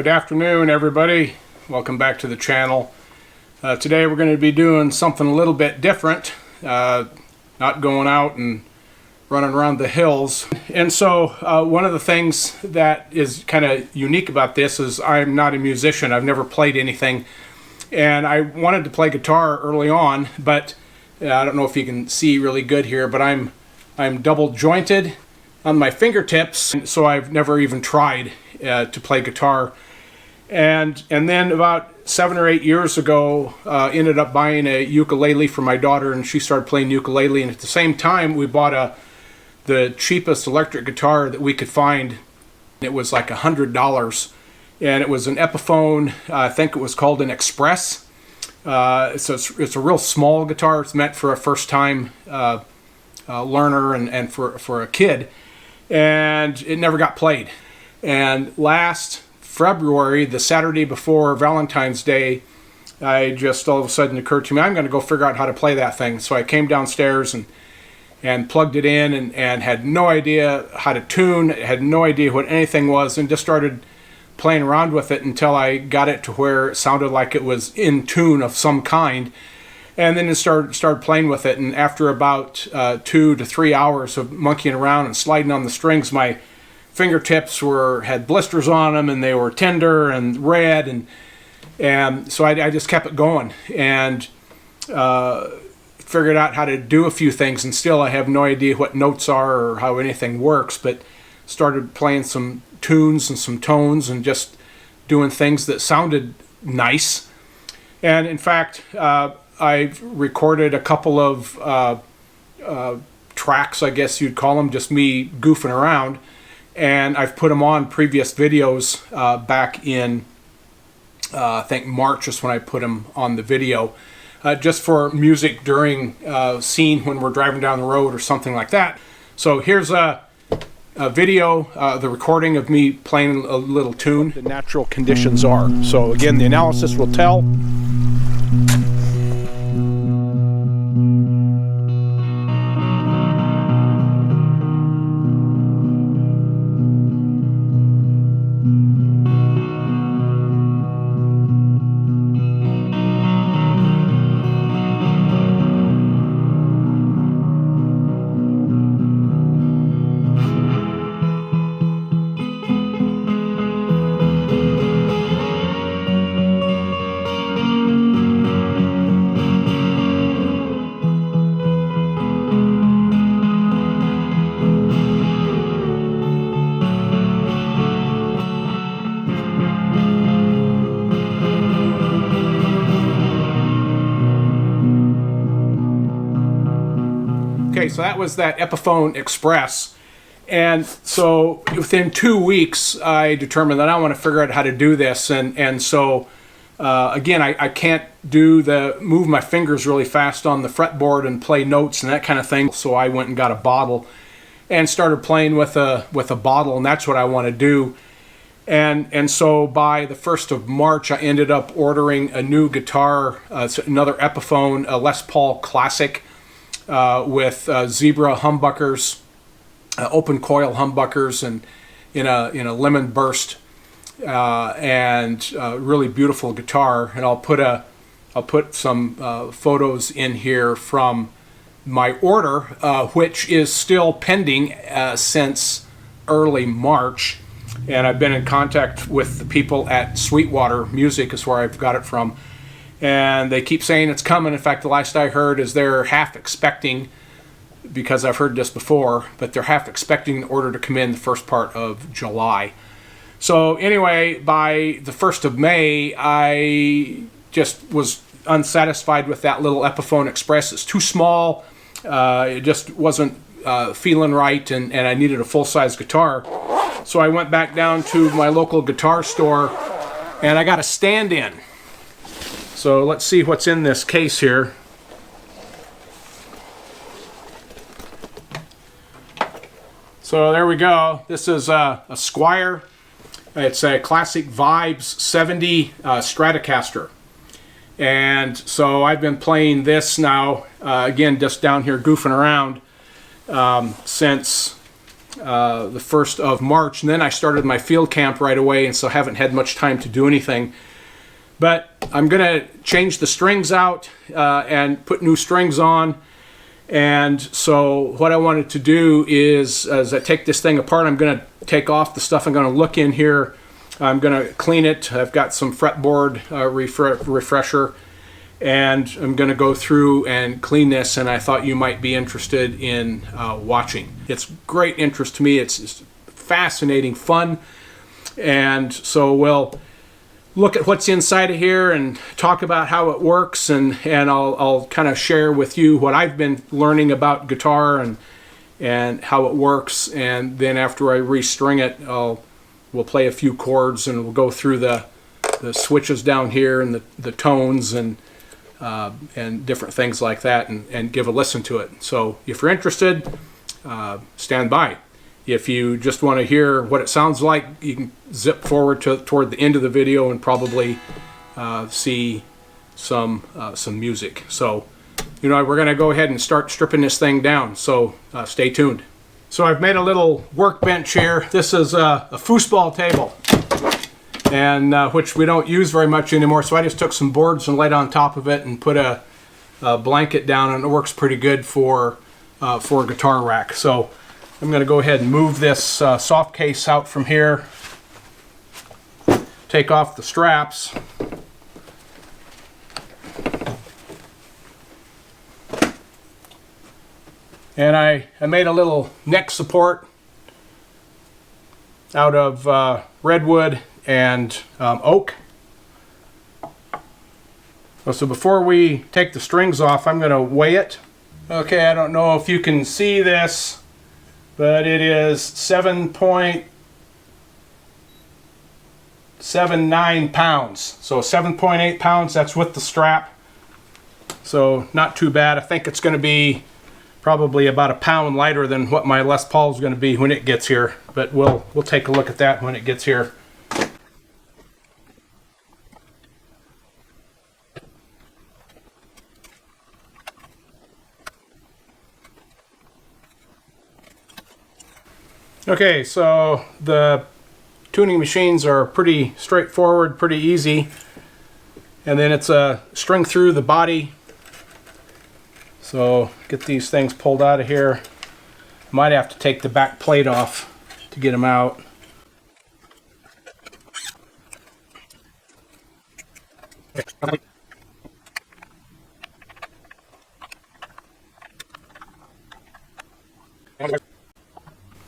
Good afternoon, everybody. Welcome back to the channel. Today we're going to be doing something a little bit different, not going out and running around the hills. And so one of the things that is kind of unique about this is I'm not a musician. I've never played anything, and I wanted to play guitar early on, but I don't know if you can see really good here, but I'm double jointed on my fingertips, so I've never even tried to play guitar. And then about 7 or 8 years ago, ended up buying a ukulele for my daughter, and she started playing ukulele. And at the same time, we bought the cheapest electric guitar that we could find. It was like $100, and it was an Epiphone. I think it was called an Express. So it's a real small guitar. It's meant for a first-time learner and for a kid. And it never got played. And last February, the Saturday before Valentine's Day, I just all of a sudden occurred to me, I'm going to go figure out how to play that thing. So I came downstairs and plugged it in and had no idea how to tune, had no idea what anything was, and just started playing around with it until I got it to where it sounded like it was in tune of some kind. And then it started playing with it, and after about 2 to 3 hours of monkeying around and sliding on the strings, my fingertips had blisters on them, and they were tender and red, and so I just kept it going and figured out how to do a few things. And still, I have no idea what notes are or how anything works, but started playing some tunes and some tones and just doing things that sounded nice. And in fact, I've recorded a couple of tracks, I guess you'd call them, just me goofing around, and I've put them on previous videos back in, I think March is when I put them on the video, just for music during scene when we're driving down the road or something like that. So here's a video, the recording of me playing a little tune. The natural conditions are. So again, the analysis will tell. Okay, so that was that Epiphone Express, and so within 2 weeks I determined that I want to figure out how to do this, and so again, I can't move my fingers really fast on the fretboard and play notes and that kind of thing, so I went and got a bottle and started playing with a bottle, and that's what I want to do. And so by the 1st of March, I ended up ordering a new guitar. It's another Epiphone, a Les Paul Classic, with zebra humbuckers, open coil humbuckers, and in a lemon burst, and really beautiful guitar. And I'll put some photos in here from my order, which is still pending since early March. And I've been in contact with the people at Sweetwater Music, is where I've got it from. And they keep saying it's coming. In fact, the last I heard is they're half expecting, because I've heard this before, but they're half expecting the order to come in the first part of July. So anyway, by the 1st of May, I just was unsatisfied with that little Epiphone Express. It's too small. It just wasn't feeling right, and I needed a full-size guitar. So I went back down to my local guitar store, and I got a stand-in. So let's see what's in this case here. So there we go. This is a Squier. It's a Classic Vibes 70 Stratocaster. And so I've been playing this now, again, just down here goofing around, since the 1st of March, and then I started my field camp right away, and so haven't had much time to do anything. But I'm going to change the strings out and put new strings on. And so what I wanted to do is, as I take this thing apart, I'm going to take off the stuff. I'm going to look in here. I'm going to clean it. I've got some fretboard refresher, and I'm going to go through and clean this, and I thought you might be interested in watching. It's great interest to me. It's fascinating fun. And so we'll look at what's inside of here and talk about how it works, and I'll kind of share with you what I've been learning about guitar and how it works. And then after I restring it, we'll play a few chords, and we'll go through the switches down here and the tones and different things like that, and give a listen to it. So if you're interested, stand by. If you just want to hear what it sounds like, you can zip forward toward the end of the video and probably see some music. So, we're going to go ahead and start stripping this thing down. So stay tuned. So I've made a little workbench here. This is a foosball table, and which we don't use very much anymore. So I just took some boards and laid on top of it and put a blanket down, and it works pretty good for a guitar rack. So I'm going to go ahead and move this soft case out from here, take off the straps, and I made a little neck support out of redwood and oak. So before we take the strings off, I'm going to weigh it. Okay, I don't know if you can see this, but it is 7.79 pounds. So 7.8 pounds, that's with the strap. So not too bad. I think it's going to be probably about a pound lighter than what my Les Paul is going to be when it gets here. But we'll take a look at that when it gets here. Okay, so the tuning machines are pretty straightforward, pretty easy. And then it's a string through the body. So get these things pulled out of here. Might have to take the back plate off to get them out.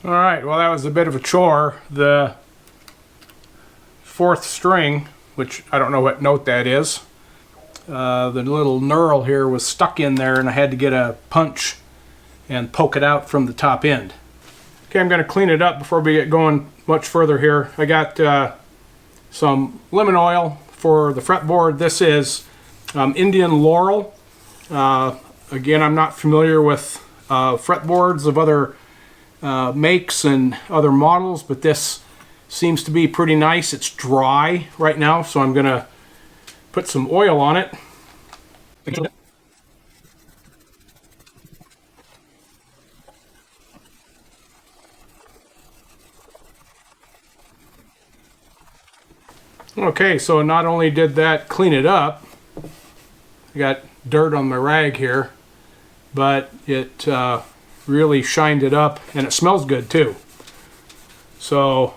Alright, well that was a bit of a chore. The 4th string, which I don't know what note that is, the little knurl here was stuck in there, and I had to get a punch and poke it out from the top end. Okay, I'm going to clean it up before we get going much further here. I got some lemon oil for the fretboard. This is Indian Laurel. Again, I'm not familiar with fretboards of other makes and other models, but this seems to be pretty nice. It's dry right now, so I'm going to put some oil on it. Okay, so not only did that clean it up, I got dirt on my rag here, but it really shined it up, and it smells good too. So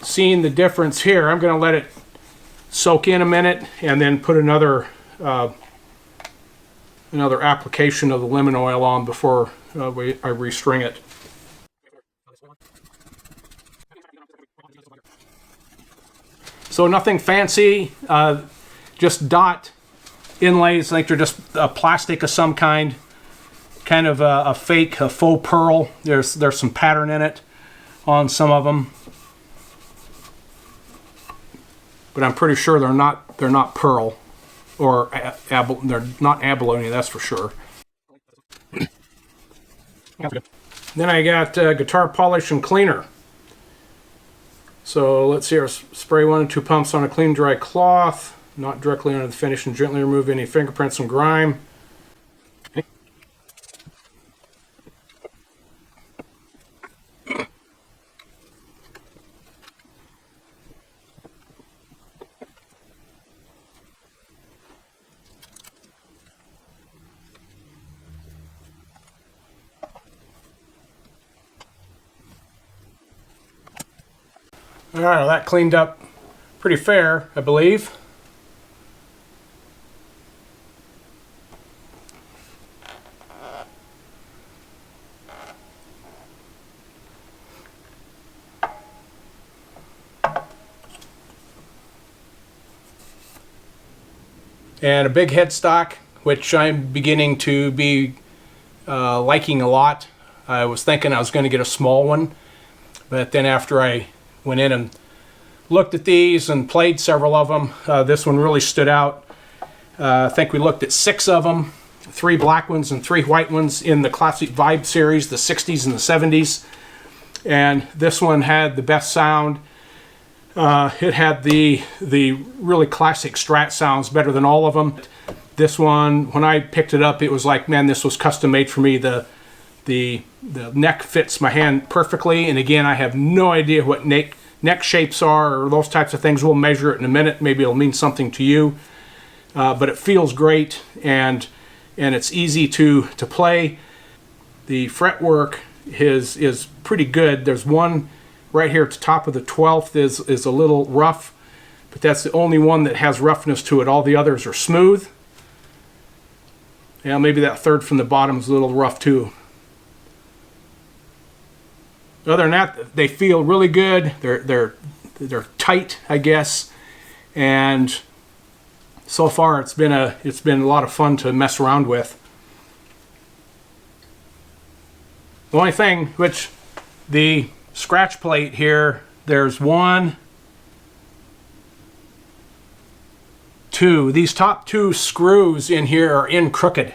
seeing the difference here, I'm going to let it soak in a minute and then put another application of the lemon oil on before I restring it. So nothing fancy, just dot inlays. I think they're just plastic of some kind. Kind of a faux pearl. There's some pattern in it on some of them, but I'm pretty sure they're not pearl or they're not abalone. That's for sure. Then I got guitar polish and cleaner. So let's see. Spray 1 and 2 pumps on a clean, dry cloth, not directly under the finish, and gently remove any fingerprints and grime. All right, well, that cleaned up pretty fair, I believe. And a big headstock, which I'm beginning to be liking a lot. I was thinking I was going to get a small one, but then after I went in and looked at these and played several of them, this one really stood out. I think we looked at 6 of them, 3 black ones and 3 white ones in the Classic Vibe series, the 60s and the 70s. And this one had the best sound. It had the really classic Strat sounds, better than all of them. This one, when I picked it up, it was like, man, this was custom made for me. The neck fits my hand perfectly, and again, I have no idea what neck shapes are or those types of things. We'll measure it in a minute. Maybe it'll mean something to you. But it feels great, and it's easy to play. The fretwork is pretty good. There's one right here at the top of the 12th is a little rough, but that's the only one that has roughness to it. All the others are smooth. Yeah, maybe that 3rd from the bottom is a little rough too. Other than that, they feel really good. They're tight, I guess, and so far it's been a lot of fun to mess around with. The only thing, which the scratch plate here, there's 1, 2. These top 2 screws in here are in crooked.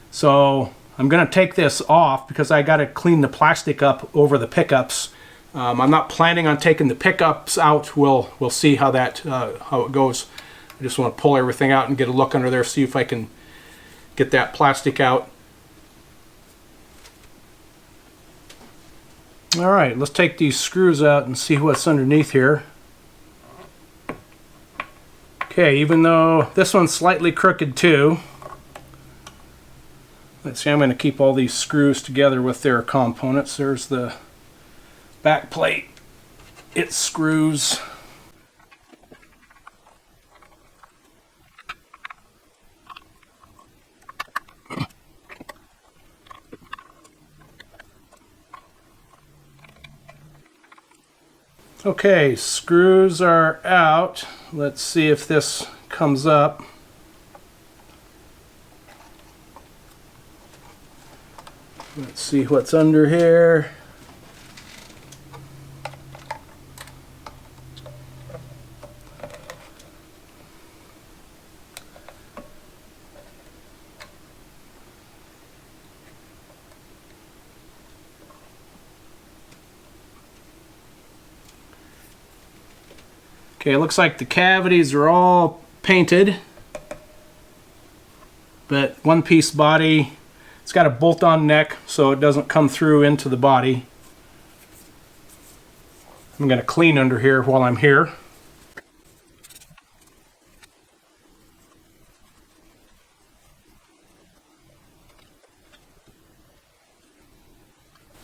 So I'm going to take this off because I got to clean the plastic up over the pickups. I'm not planning on taking the pickups out. We'll see how it goes. I just want to pull everything out and get a look under there, see if I can get that plastic out. All right, let's take these screws out and see what's underneath here. Okay, even though this one's slightly crooked too. Let's see, I'm going to keep all these screws together with their components. There's the back plate. It screws. Okay, screws are out. Let's see if this comes up. Let's see what's under here. Okay, it looks like the cavities are all painted, but one-piece body. It's got a bolt-on neck, so it doesn't come through into the body. I'm going to clean under here while I'm here.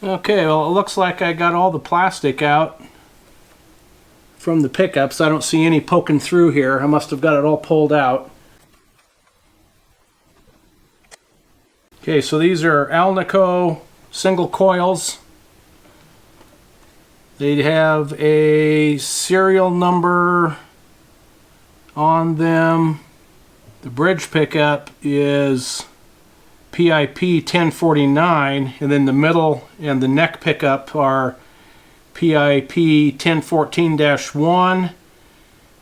Okay, well, it looks like I got all the plastic out from the pickups. I don't see any poking through here. I must have got it all pulled out. Okay, so these are Alnico single coils. They have a serial number on them. The bridge pickup is PIP 1049, and then the middle and the neck pickup are PIP 1014-1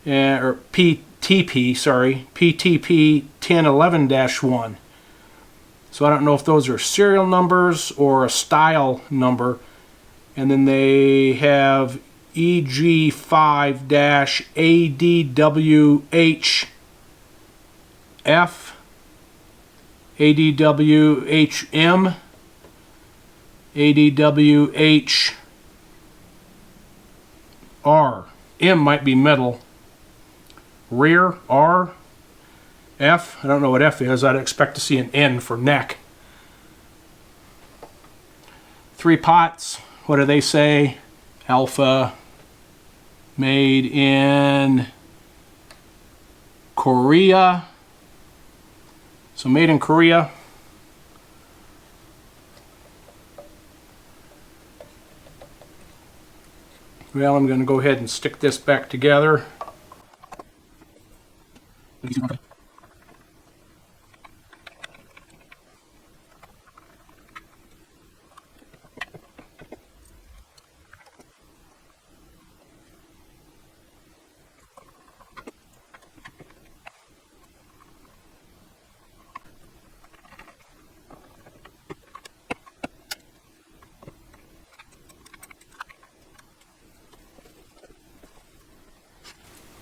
or PTP, sorry, PTP 1011-1. So I don't know if those are serial numbers or a style number. And then they have EG5-ADWHF, ADWHM, ADWH R. M might be metal. Rear, R. F. I don't know what F is. I'd expect to see an N for neck. 3 pots. What do they say? Alpha, made in Korea. So made in Korea. Well, I'm going to go ahead and stick this back together.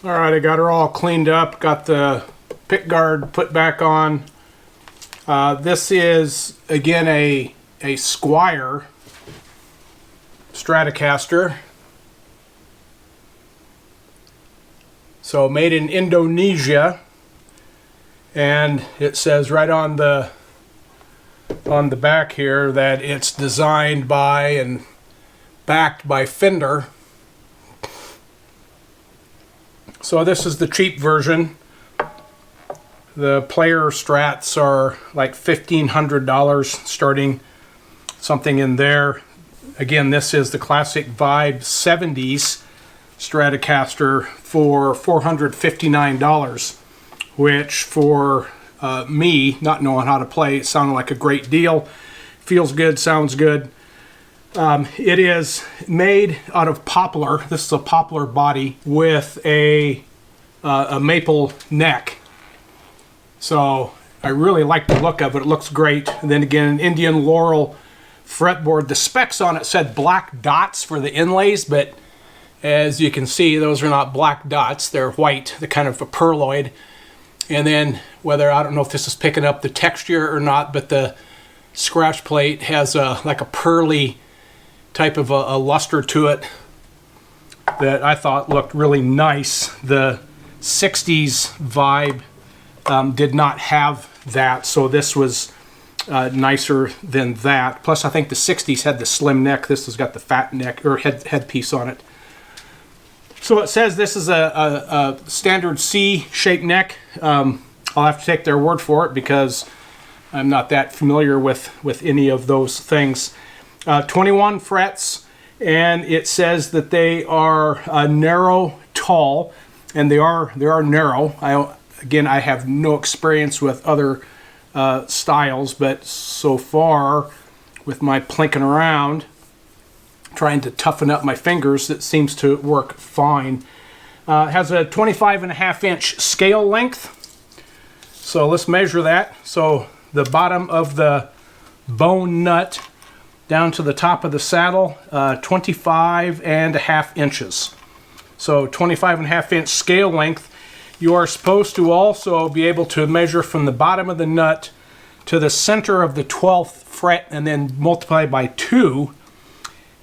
Alright, I got her all cleaned up, got the pick guard put back on. This is, again, a Squier Stratocaster. So made in Indonesia, and it says right on the back here that it's designed by and backed by Fender. So this is the cheap version. The player strats are like $1,500 starting, something in there. Again, this is the classic Vibe 70s Stratocaster for $459, which for me, not knowing how to play, sounded like a great deal. Feels good, sounds good. It is made out of poplar. This is a poplar body with a maple neck. So I really like the look of it. It looks great. And then again, an Indian laurel fretboard. The specs on it said black dots for the inlays, but as you can see, those are not black dots. They're white. They're kind of a pearloid. And then whether, I don't know if this is picking up the texture or not, but the scratch plate has like a pearly type of a luster to it that I thought looked really nice. The 60s Vibe did not have that, so this was nicer than that. Plus, I think the 60s had the slim neck. This has got the fat neck or headpiece on it. So it says this is a standard C-shaped neck. I'll have to take their word for it because I'm not that familiar with any of those things. 21 frets, and it says that they are narrow, tall, and they are narrow. I have no experience with other styles, but so far with my plinking around trying to toughen up my fingers, it seems to work fine. It has a 25.5-inch scale length, so let's measure that. So the bottom of the bone nut down to the top of the saddle, 25.5 inches. So 25.5-inch scale length. You are supposed to also be able to measure from the bottom of the nut to the center of the 12th fret and then multiply by 2.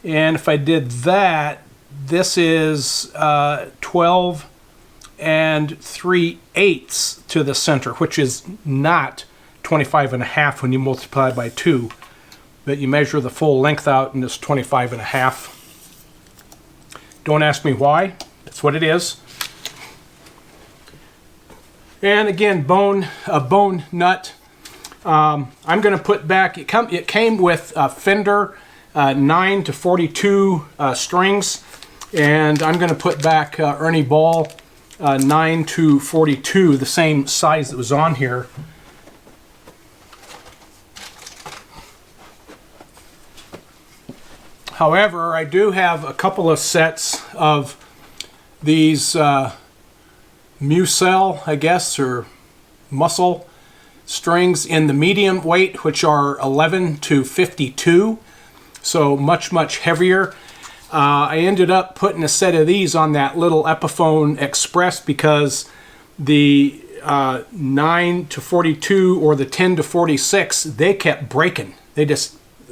And if I did that, this is 12 3/8 to the center, which is not 25.5 when you multiply by 2. But you measure the full length out and it's 25.5. Don't ask me why. That's what it is. And again, a bone nut. I'm going to put back. It came with Fender 9 to 42 strings, and I'm going to put back Ernie Ball 9 to 42, the same size that was on here. However, I do have a couple of sets of these Musel, I guess, or muscle strings in the medium weight, which are 11 to 52, so much heavier. I ended up putting a set of these on that little Epiphone Express because the 9 to 42 or the 10 to 46, they kept breaking.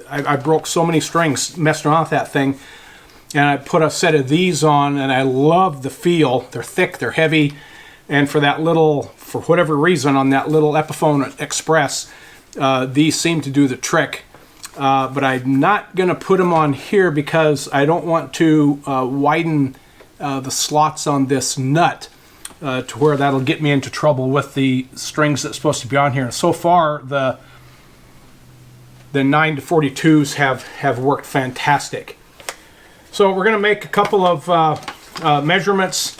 I broke so many strings messing around with that thing, and I put a set of these on, and I love the feel. They're thick, they're heavy, and for whatever reason, on that little Epiphone Express, these seem to do the trick. But I'm not going to put them on here because I don't want to widen the slots on this nut to where that'll get me into trouble with the strings that's supposed to be on here. So far, the 9 to 42s have worked fantastic. So we're going to make a couple of measurements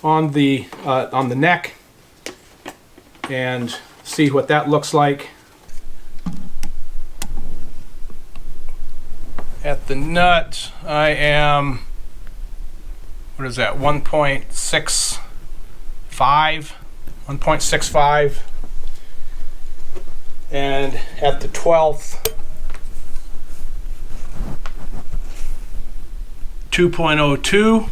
on the neck and see what that looks like. At the nut, I am, what is that, 1.65, and at the 12th, 2.02.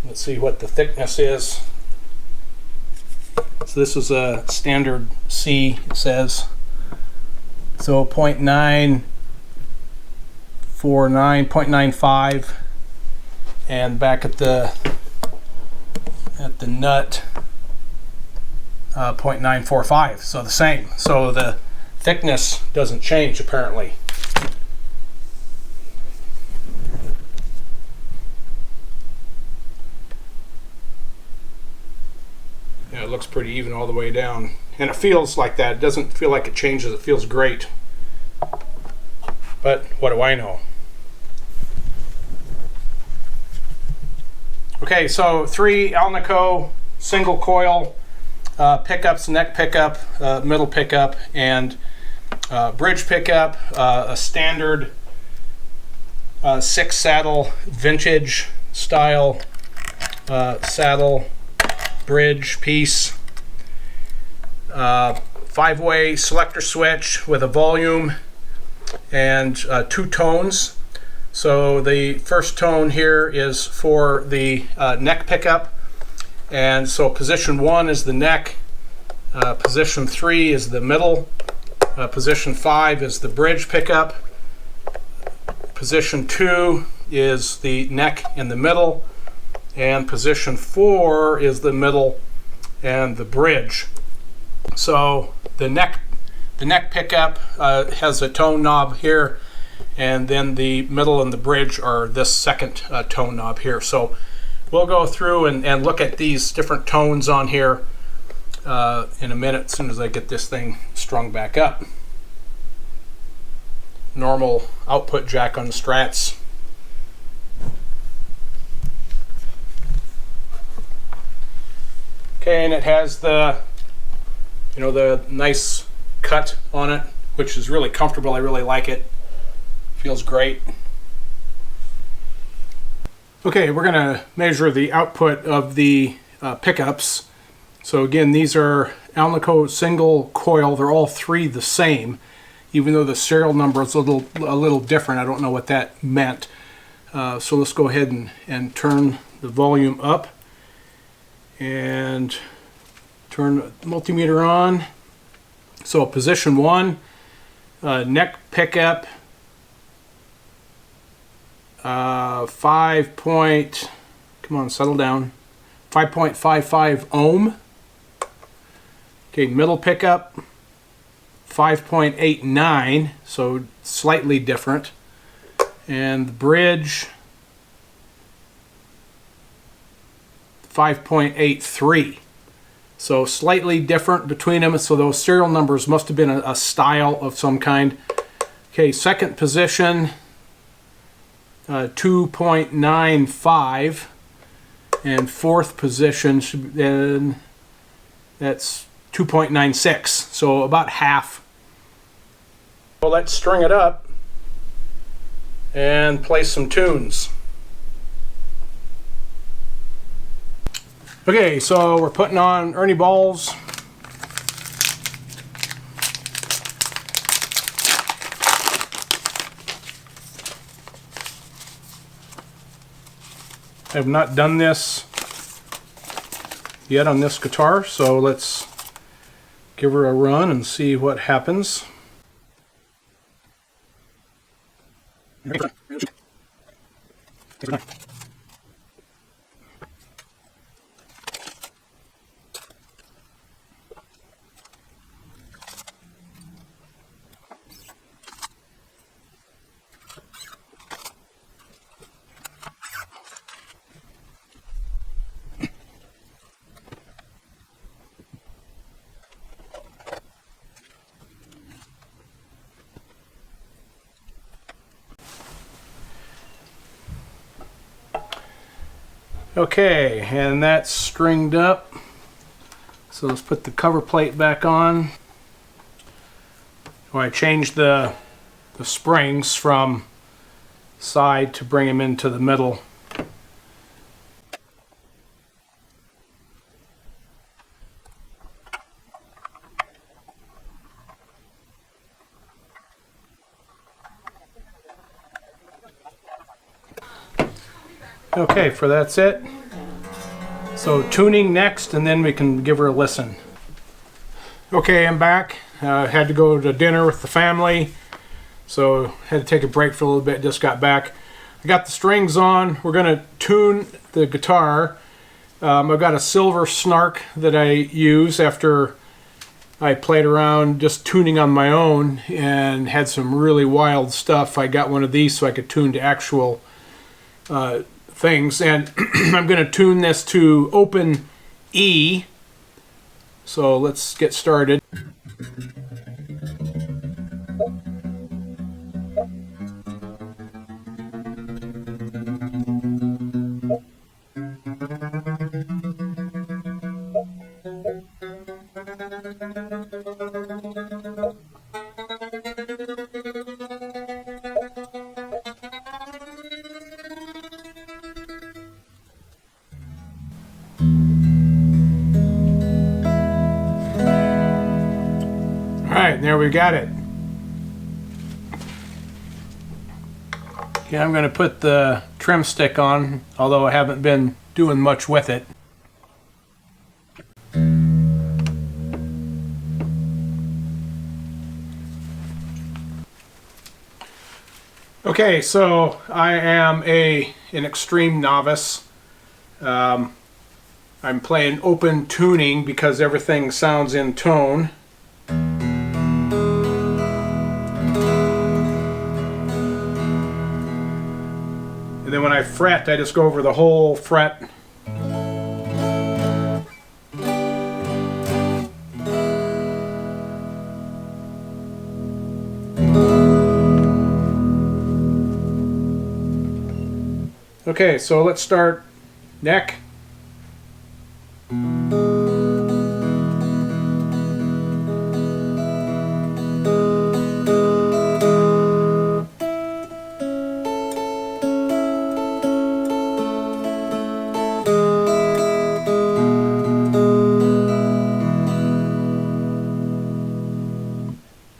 Let's see what the thickness is. So this is a standard C, it says. So 0.949, 0.95, and back at the nut, 0.945. So the same. So the thickness doesn't change apparently. Yeah, it looks pretty even all the way down. And it feels like that. It doesn't feel like it changes. It feels great. But what do I know? Okay, so 3 Alnico single coil pickups, neck pickup, middle pickup, and bridge pickup. A standard 6 saddle vintage style saddle bridge piece. 5-way selector switch with a volume and 2 tones. So the first tone here is for the neck pickup, and so position 1 is the neck, position 3 is the middle, position 5 is the bridge pickup, position 2 is the neck in the middle, and position 4 is the middle and the bridge. So the neck pickup has a tone knob here, and then the middle and the bridge are this second tone knob here. So we'll go through and look at these different tones on here in a minute, as soon as I get this thing strung back up. Normal output jack on the Strats. Okay, and it has the nice cut on it, which is really comfortable. I really like it. Feels great. Okay, we're going to measure the output of the pickups. So again, these are Alnico single coil. They're all 3 the same, even though the serial number is a little different. I don't know what that meant. So let's go ahead and turn the volume up and turn the multimeter on. So position 1, neck pickup, 5.55 ohm. Okay, middle pickup, 5.89, so slightly different. And the bridge, 5.83. So slightly different between them. So those serial numbers must have been a style of some kind. Okay, second position, 2.95, and fourth position should be, that's 2.96. So about half. Well, let's string it up and play some tunes. Okay, so we're putting on Ernie balls. I have not done this yet on this guitar, so let's give her a run and see what happens. Okay, and that's stringed up. So let's put the cover plate back on. I changed the springs from side to bring them into the middle. Okay, for that's it. So tuning next, and then we can give her a listen. Okay, I'm back. Had to go to dinner with the family, so had to take a break for a little bit. Just got back. I got the strings on. We're gonna tune the guitar. I've got a silver snark that I use after I played around just tuning on my own and had some really wild stuff. I got one of these so I could tune to actual things, and I'm going to tune this to open E. So let's get started. Alright, there we got it. Okay, I'm going to put the trim stick on, although I haven't been doing much with it. Okay, so I am an extreme novice. I'm playing open tuning because everything sounds in tone. And then when I fret, I just go over the whole fret. Okay, so let's start neck.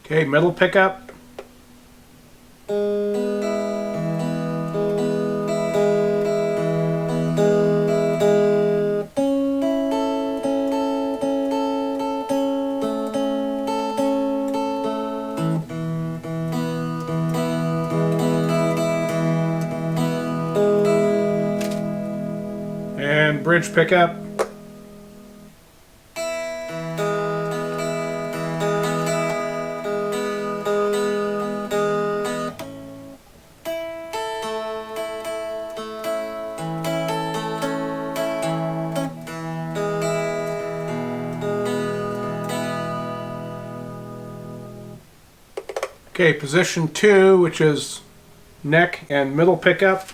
Okay, middle pickup. And bridge pickup. Okay, position 2, which is neck and middle pickup.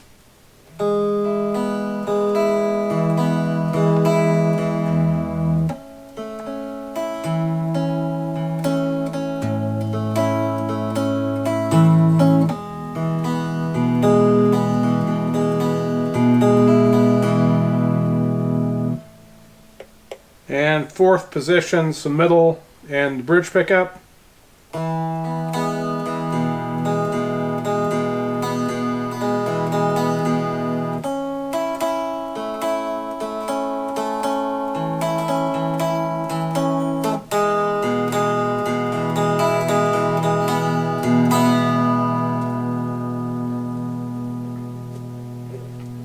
And fourth position, some middle and bridge pickup.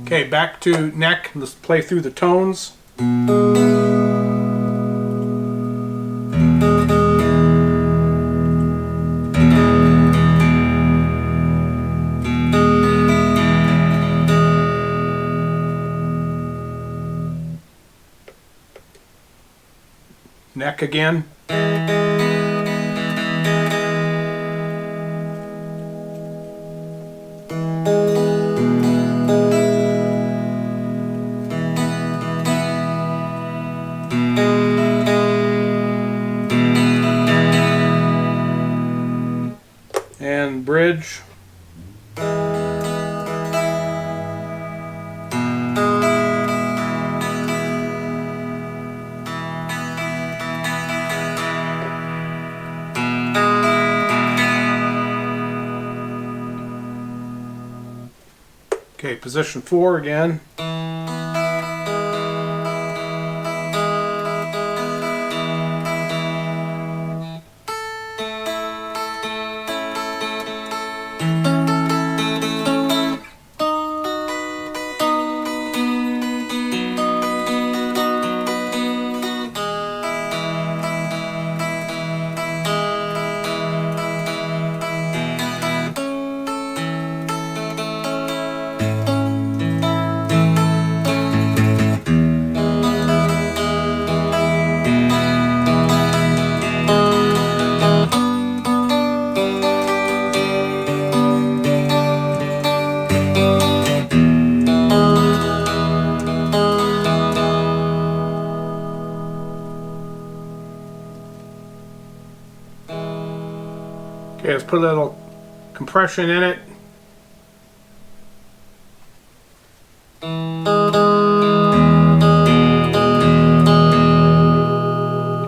Okay, back to neck. Let's play through the tones. Neck again. Okay, position 4 again. Okay, let's put a little compression in it.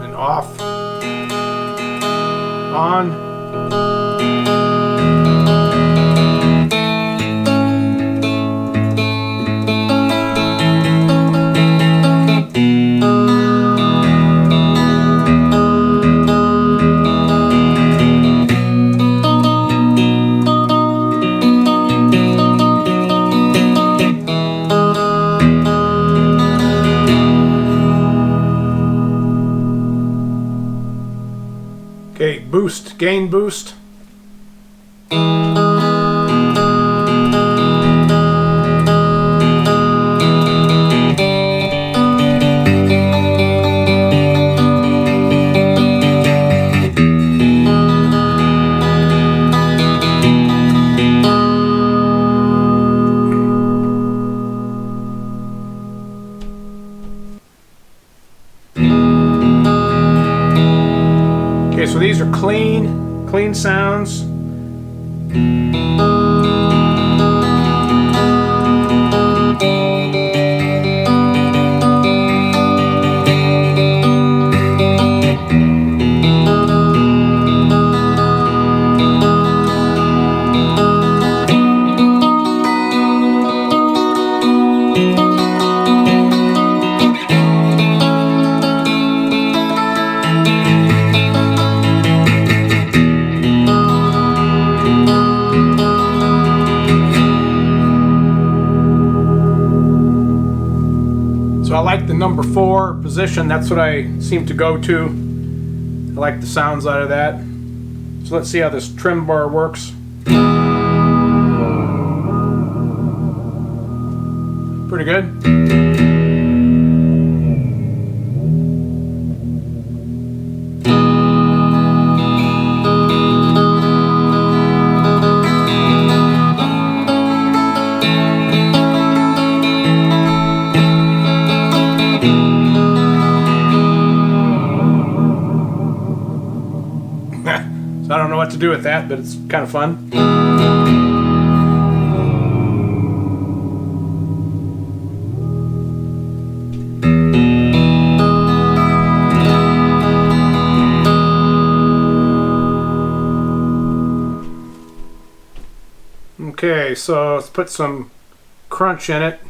And off. On. Okay, boost, gain boost. Okay, so these are clean sounds. So I like the number 4 position. That's what I seem to go to. I like the sounds out of that. So let's see how this trim bar works. Pretty good. So I don't know what to do with that, but it's kind of fun. Okay, so let's put some crunch in it.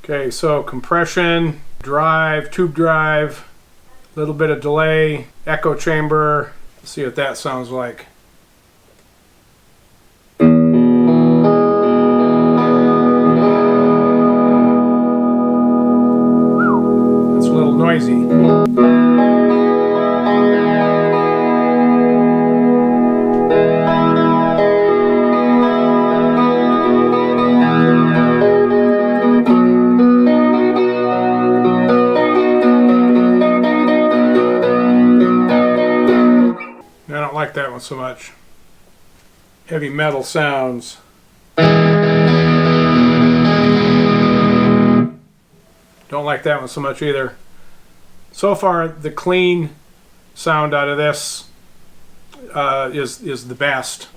Okay, so compression, drive, tube drive, a little bit of delay, echo chamber. Let's see what that sounds like. That's a little noisy. I don't like that one so much. Heavy metal sounds. Don't like that one so much either. So far, the clean sound out of this is the best.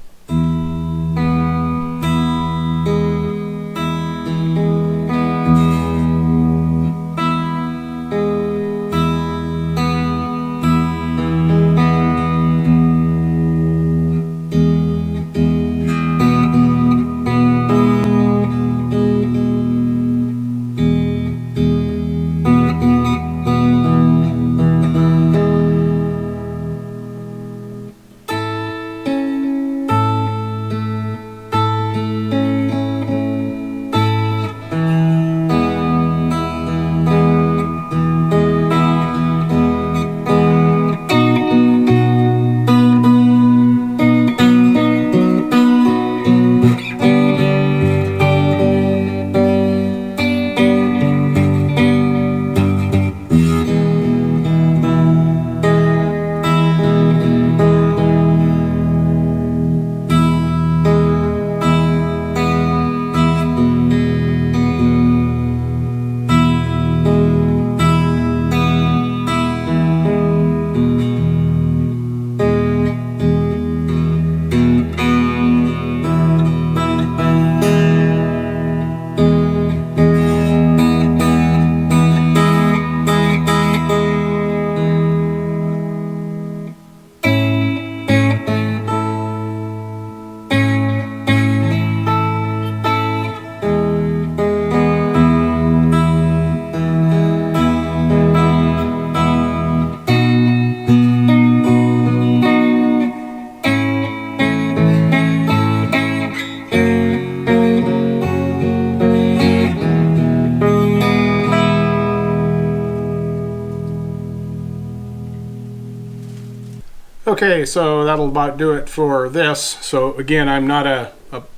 Okay, so that'll about do it for this. So again, I'm not a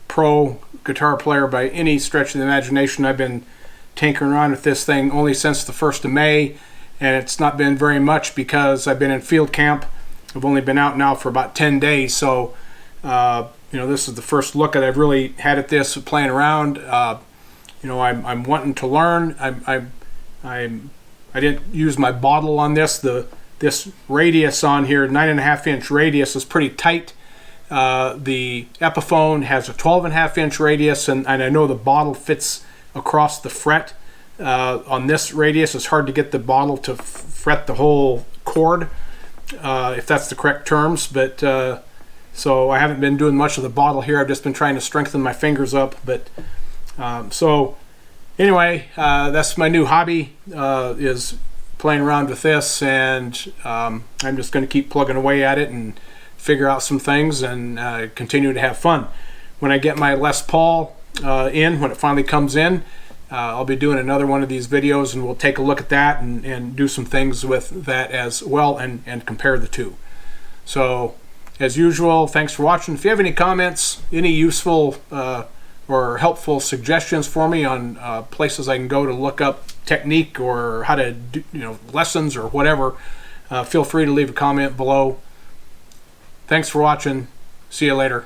pro guitar player by any stretch of the imagination. I've been tinkering around with this thing only since the 1st of May, and it's not been very much because I've been in field camp. I've only been out now for about 10 days, so you know, this is the first look that I've really had at this, playing around. You know, I'm wanting to learn. I didn't use my bottle on this. This radius on here, 9.5-inch radius, is pretty tight. The Epiphone has a 12.5-inch radius, and I know the bottle fits across the fret. On this radius, it's hard to get the bottle to fret the whole chord, if that's the correct terms. But so I haven't been doing much of the bottle here. I've just been trying to strengthen my fingers up. But so anyway, that's my new hobby, is playing around with this, and I'm just going to keep plugging away at it and figure out some things and continue to have fun. When I get my Les Paul when it finally comes in, I'll be doing another one of these videos, and we'll take a look at that and do some things with that as well, and compare the two. So as usual, thanks for watching. If you have any comments, any useful or helpful suggestions for me on places I can go to look up technique or how to do, you know, lessons or whatever, feel free to leave a comment below. Thanks for watching. See you later.